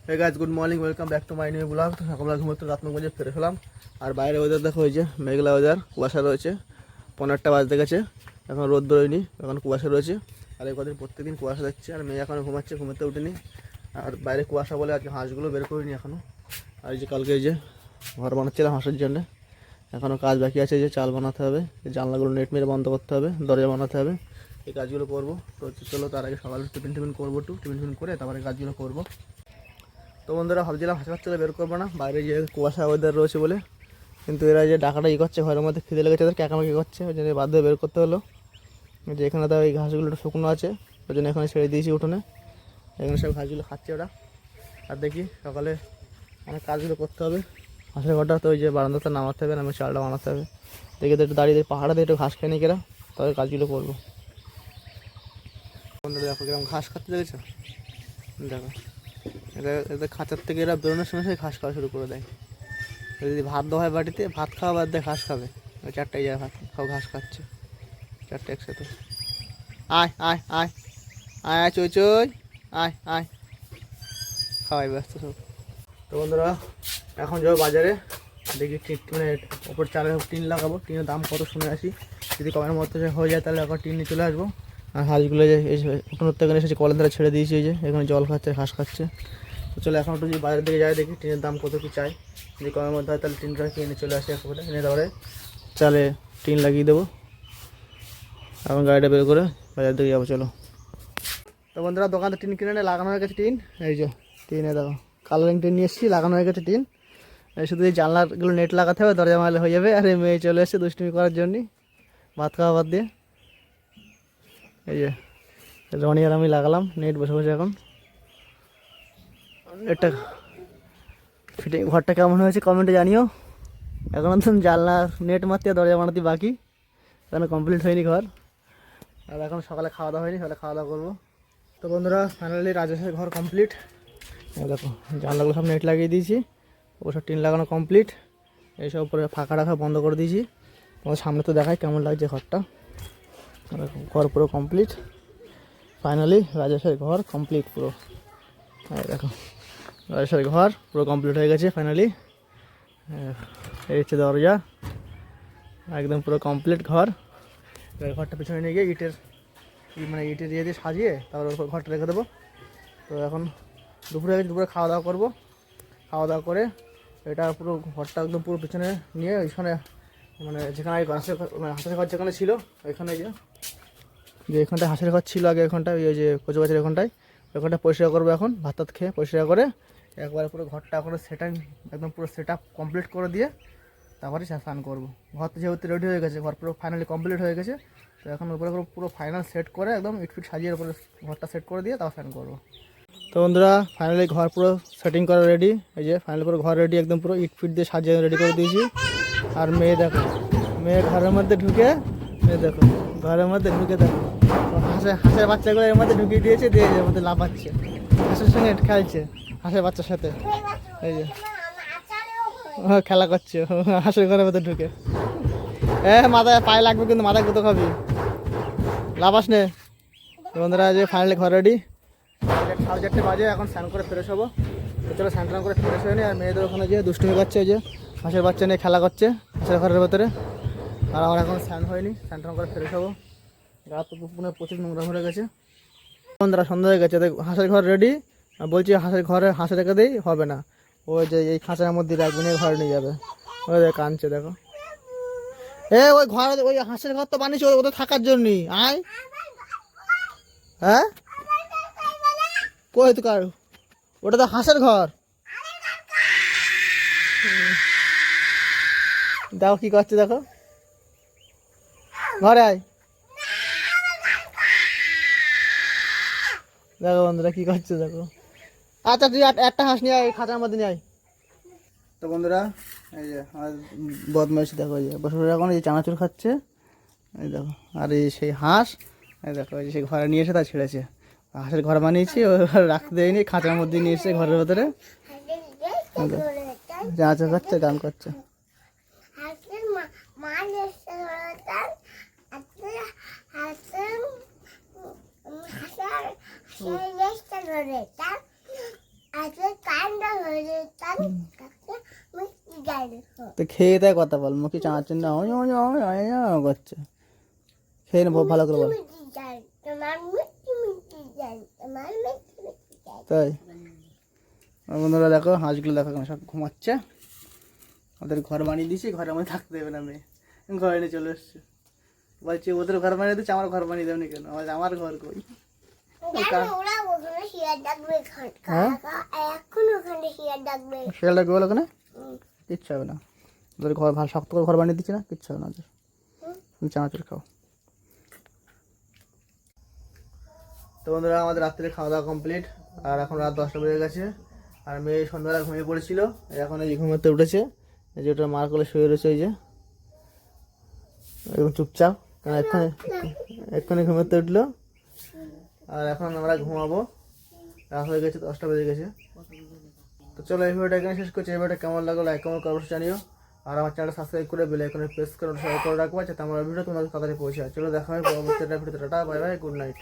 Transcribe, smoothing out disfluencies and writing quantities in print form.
Hey guys, good morning, welcome back to my new blog. তো সকালবেলা ঘুমোতে রাত 9 বাজে ফিরে এলাম। আর বাইরে ওয়েদার দেখো, ওই যে মেঘলা ওয়েদার, কুয়াশা রয়েছে। 15টা বাজতে গেছে, এখন রোদ বেরোয়নি, এখন কুয়াশা রয়েছে। আর এই কদিন প্রত্যেকদিন কুয়াশা যাচ্ছে, আর মেয়ে এখনও ঘুমাচ্ছে, ঘুমাতে উঠেনি। আর বাইরে কুয়াশা বলে আজকে হাঁসগুলো বের করিনি এখনও। আর এই যে কালকে এই যে ঘর বানাচ্ছিলাম হাঁসের জন্য, এখনও কাজ বাকি আছে। যে চাল বানাতে হবে, জানলাগুলো নেট মেরে বন্ধ করতে হবে, দরজা বানাতে হবে, এই কাজগুলো করবো। তো চলো, তার আগে সকালে টিফিন করবো, টিফিন করে তারপরে কাজগুলো করবো। তো বন্ধুরা, ভাবছিলাম হাঁস বাচ্চারা বের করবো না, বাইরে যে কুয়াশা ওয়েদার রয়েছে বলে। কিন্তু এরা যে ডাকাটা করছে, ঘরের মধ্যে খিদে লেগেছে, এদের ক্যাকামাকি করছে, ওই জন্য বাধ্য হয়ে বের করতে হলো। যে এখানে তো এই ঘাসগুলো একটু শুকনো আছে, ওই জন্য এখানে ছেড়ে দিয়েছি উঠোনে। এখানে সব ঘাসগুলো খাচ্ছে ওরা। আর দেখি সকালে অনেক কাজগুলো করতে হবে। হাঁসের ঘরটা তো ওই যে বারান্দাতে নামাতে হবে, নামে চালটা বানাতে হবে। দেখি তো একটু দাঁড়িয়ে পাহাড়ে দিয়ে একটু ঘাস খেয়ে নিই এরা, তবে কাজগুলো করবো। বন্ধুরা দেখো কিরকম ঘাস খাচ্ছে, দেখেছো? দেখো, এদের খাঁচার থেকে এরা বেরোনোর সময় ঘাস খাওয়া শুরু করে দেয়। যদি ভাত দেওয়া হয় বাটিতে, ভাত খাওয়া বাদ দিয়ে ঘাস খাবে। ওই 4টায় যায় ভাত খাও, ঘাস খাচ্ছে 4টে একসাথে। আয় আয় আয় আয় আয়, চই চই, আয় আয়, খাওয়াই ব্যস্ত সব। তো বন্ধুরা, এখন যাবো বাজারে, দেখি মানে ওপর চালের টিন লাগাবো। টিনের দাম কত শুনে আসি, যদি কমের মধ্যে হয়ে যায় তাহলে এখন টিন নিয়ে চলে আসবো। আর হাঁসগুলো যে উঠোনোর থেকে এসেছে, কলের ধারে ছেড়ে দিয়েছি, এই যে এখানে জল খাচ্ছে, ঘাস খাচ্ছে। তো চলো এখন একটু যদি বাজারের দিকে যাই, দেখি টিনের দাম কত কী চাই। যদি কমের মধ্যে হয় তাহলে টিনটা কিনে চলে আসি একেবারে, এনে তারপরে চালে টিন লাগিয়ে দেবো। এখন গাড়িটা বের করে বাজার দিকে যাবো, চলো। তো বন্ধুরা, দোকানে টিন কিনে নিয়ে লাগানো হয়ে গেছে টিন। এই যে টিনে দেখো, কালারিং টিন নিয়ে এসেছি, লাগানো হয়ে গেছে টিন। শুধু এই জানলাগুলো নেট লাগাতে হবে, দরজা মারলে হয়ে যাবে। আর এই মেয়ে চলে এসেছে দুষ্টুমি করার জন্যে, ভাত খাওয়া বাদ দিয়ে। এই যে রনি আর আমি লাগালাম নেট, বসে বসে এখন। এটা ফিটিং ঘরটা কেমন হয়েছে কমেন্টে জানিও। এখন তো জানলা নেট মারতে দরজা বানাতে বাকি, এখন কমপ্লিট হয়নি ঘর। আর এখন সকালে খাওয়া দাওয়া হয়নি, সকালে খাওয়া দাওয়া করবো। তো বন্ধুরা, ফাইনালি রাজেশের ঘর কমপ্লিট। দেখো, জানলাগুলো সব নেট লাগিয়ে দিয়েছি, ওসব টিন লাগানো কমপ্লিট। এইসব উপরে ফাঁকা রাখা বন্ধ করে দিয়েছি। তোমার সামনে তো দেখায় কেমন লাগছে ঘরটা। ঘর পুরো কমপ্লিট, ফাইনালি রাজেশের ঘর কমপ্লিট পুরো। দেখো, রাজেশের ঘর পুরো কমপ্লিট হয়ে গেছে ফাইনালি। এই হচ্ছে দরজা, একদম পুরো কমপ্লিট ঘর। ঘরটা পিছনে নিয়ে গিয়ে ইটের ইয়ে দিয়ে সাজিয়ে তারপর ওর ঘরটা রেখে দেবো। তো এখন দুপুরে খাওয়া দাওয়া করবো। খাওয়া দাওয়া করে এটা পুরো ঘরটা একদম পুরো পিছনে নিয়ে ওইখানে, মানে যেখানে হাঁসের ঘর যেখানে ছিল, ওইখানে যে এখানটায় হাঁসের ঘর ছিল আগে, ওইখানটায় ওই যে কচু গাছের ওইখানটা পরিষ্কার করবো। এখন ভাত খেয়ে পরিষ্কার করে একবারে পুরো ঘরটা এখন একদম পুরো সেট আপ কমপ্লিট করে দিয়ে তারপরে স্নান করবো। ঘর তো যেহেতু রেডি হয়ে গেছে, ঘর পুরো ফাইনালি কমপ্লিট হয়ে গেছে। তো এখন উপরে পুরো ফাইনাল সেট করে একদম ইটফিট সাজিয়ে উপরে ঘরটা সেট করে দিয়ে তারপর স্নান করবো। তো বন্ধুরা, ফাইনালি ঘর পুরো সেটিং করা রেডি। এই যে ফাইনালি পুরো ঘর রেডি, একদম পুরো ইটফিট দিয়ে সাজিয়ে রেডি করে দিয়েছি। আর মেয়ে দেখো, মেয়ে ঘরের মধ্যে ঢুকে, দেখো ঘরের মধ্যে ঢুকে দেখো হাঁসের বাচ্চাগুলো এর মধ্যে ঢুকিয়ে দিয়েছে, দিয়ে এর মধ্যে লাফাচ্ছে, হাঁসের সঙ্গে খেলছে, হাঁসের বাচ্চার সাথে। এই যে খেলা করছে হাঁসের ঘরের মধ্যে ঢুকে। মাথায় পায়ে লাগবে কিন্তু, মাথায় গুঁতো খাবি, লাফাস নে। বন্ধুরা, যে ফাইনালি ঘর রেডি, 4:30 বাজে, এখন স্নান করে ফ্রেশ হবো। তো চলো স্নান করে ফ্রেশ হয়ে নি। আর মেয়েদের ওখানে যে দুষ্টুমি করছে, যে হাঁসের বাচ্চা নিয়ে খেলা করছে হাঁসের ঘরের ভেতরে। আর আমার এখন স্নান হয়নি, স্নান করে ফ্রেশ হবো। গা তো প্রচুর নোংরা ভরে গেছে। বন্ধুরা, সন্ধ্যা হয়ে গেছে, হাঁসের ঘর রেডি। বলছি হাঁসের ঘরে হাঁস রেখে দেই, হবে না, ওই যে এই খাঁচার মধ্যে রাখবে নিয়ে ঘরে নিয়ে যাবে। ওই কাঁদছে দেখো। ওই ঘর, ওই হাঁসের ঘর তো বানিয়েছি ওদের থাকার জন্যই। আয়, হ্যাঁ কই তো কার, ওটা তো হাঁসের ঘর। দেখো কি করছে, দেখো ঘরে আয়, দেখো বন্ধুরা কি করছে দেখো। আচ্ছা তুই একটা হাঁস নিয়ে আয়, খাঁচার মধ্যে নিয়ে আয়। তো বন্ধুরা, এই যে আমার বদমাইশি দেখো, এই যে বসে বসে এখন এই চানাচুর খাচ্ছে, এই দেখো। আর এই সেই হাঁস, এই দেখো, এই যে সেই ঘরে নিয়ে এসে তা ছেড়েছে। হাঁসের ঘর বানিয়েছি, ও রাখতে দেয়নি, খাঁচার মধ্যে নিয়ে এসে ঘরের ভেতরে চানাচুর খাচ্ছে, গান করছে। তো খেয়ে দেয় কথা বল, মুখে চাঁচাচ্ছেন না করছে। খেয়ে নে ভালো করে বল। তাই বন্ধুরা দেখো হাঁসগুলো দেখো সব ঘুমাচ্ছে। ওদের ঘর বানিয়ে দিয়েছি, ঘরের মধ্যে থাকতে দেবে না মেয়ে, ঘরে নিয়ে চলে এসছে। বলছি ওদের ঘর বানিয়ে দিচ্ছে, আমার ঘর বানিয়ে দেবেনি কেন? আমার ঘর কই? শিয়াল ডাকবে বলো ওখানে, কিচ্ছু হবে না। ওদের ঘর ভালো শক্ত করে ঘর বানিয়ে দিচ্ছে না, কিচ্ছু হবে না ওদের। চানাচুর খাও। তো বন্ধুরা আমাদের রাত্রে খাওয়া দাওয়া কমপ্লিট, আর এখন রাত 10টা বেজে গেছে। আর মেয়ে সন্ধ্যাবেলা ঘুমিয়ে পড়েছিল, এখন এই যে ঘুমাতে উঠেছে। এই যে ওটা মার কোলে শুয়ে রয়েছে, এই যে একদম চুপচাপ, কারণ এক্ষুনি ঘুমাতে উঠলো। আর এখন আমরা ঘুমাবো, রাত হয়ে গেছে, 10টা বেজে গেছে। তো চলো এই ভিডিওটা এখানে শেষ করছি। এই ভিডিওটা কেমন লাগলো লাইক কমেন্ট করে অবশ্যই জানিও। আর আমার চ্যানেলটা সাবস্ক্রাইব করে বেল আইকনে প্রেস করে সবাই করে রাখবো, যাতে আমার ভিডিও তোমাদের তাড়াতাড়ি পৌঁছায়। চলো দেখা হয় পরবর্তী ভিডিওতে। Tata, bye bye, good night.